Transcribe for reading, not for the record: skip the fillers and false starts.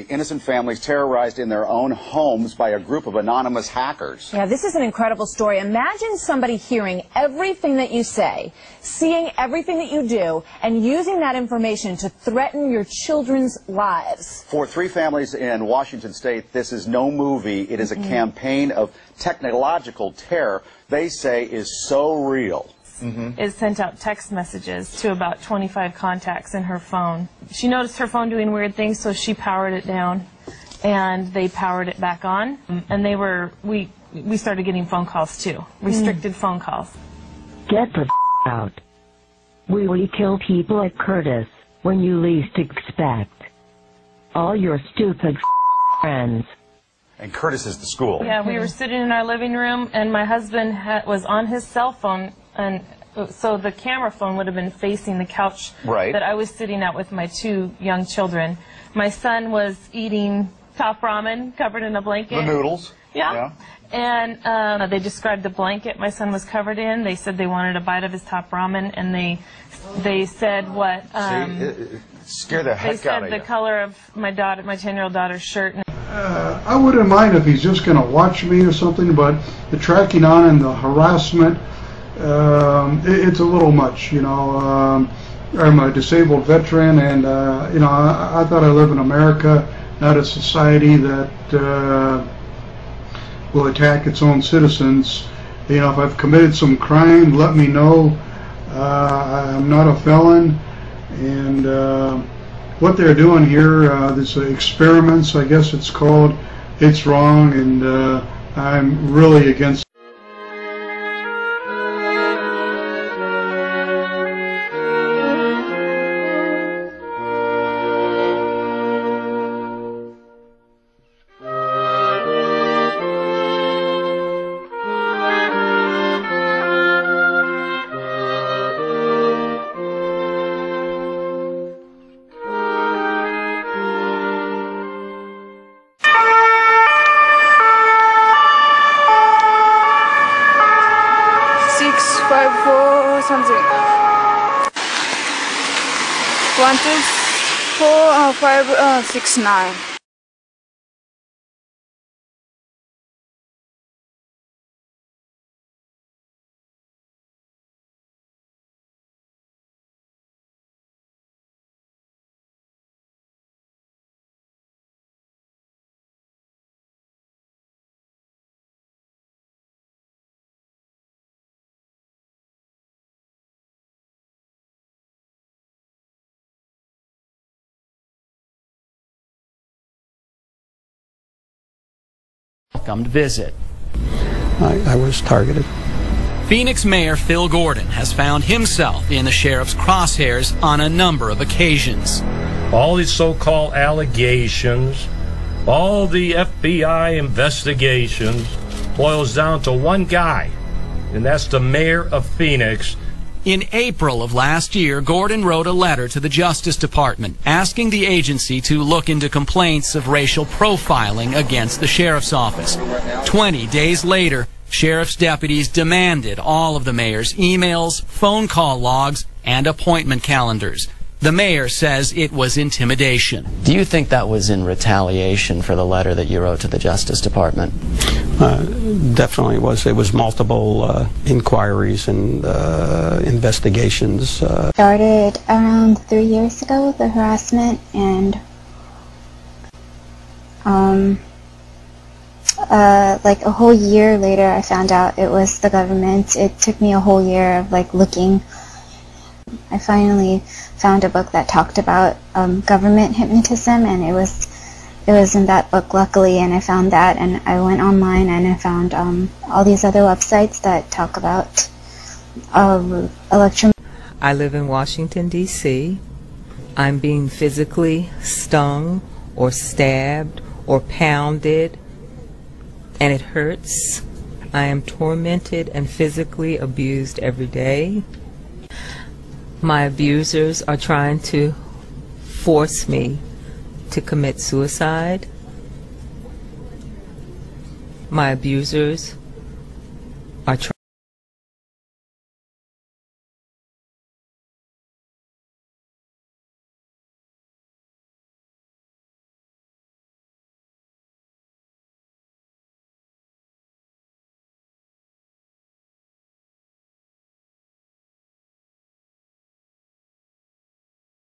Innocent families terrorized in their own homes by a group of anonymous hackers. Yeah, this is an incredible story. Imagine somebody hearing everything that you say, seeing everything that you do, and using that information to threaten your children's lives. For 3 families in Washington State, this is no movie. It is a campaign of technological terror they say is so real. It sent out text messages to about 25 contacts in her phone. She noticed her phone doing weird things, so she powered it down, and they powered it back on. And we started getting phone calls too, restricted phone calls. Get the out. We kill people at Curtis when you least expect. All your stupid friends. And Curtis is the school. Yeah, we were sitting in our living room, and my husband was on his cell phone, and so the camera phone would have been facing the couch that I was sitting at with my 2 young children. My son was eating top ramen covered in a blanket. The noodles. Yeah. And they described the blanket my son was covered in. They said they wanted a bite of his top ramen, and they said what? Scare the heck out of you. They said the color of my 10-year-old daughter's shirt. I wouldn't mind if he's just going to watch me or something, but the tracking on and the harassment, it's a little much, you know. I'm a disabled veteran, and you know, I thought I live in America, not a society that will attack its own citizens. You know, if I've committed some crime, let me know. I'm not a felon, and what they're doing here, this experiments, I guess it's called, it's wrong, and I'm really against. Something. 1, 2, 4, 5, 6, 9. Welcomed visit. I was targeted. Phoenix Mayor Phil Gordon has found himself in the sheriff's crosshairs on a number of occasions. All these so-called allegations, all the FBI investigations boils down to one guy, and that's the mayor of Phoenix. In April of last year, Gordon wrote a letter to the Justice Department asking the agency to look into complaints of racial profiling against the sheriff's office. 20 days later, sheriff's deputies demanded all of the mayor's emails, phone call logs, and appointment calendars. The mayor says it was intimidation. Do you think that was in retaliation for the letter that you wrote to the Justice Department? Definitely was. It was multiple inquiries and investigations. Started around 3 years ago, the harassment, and like a whole year later I found out it was the government. It took me a whole year of like looking. I finally found a book that talked about government hypnotism, and it was in that book, luckily, and I found that, and I went online and I found all these other websites that talk about I live in Washington, D.C. I'm being physically stung or stabbed or pounded, and it hurts. I am tormented and physically abused every day. My abusers are trying to force me to commit suicide. My abusers are trying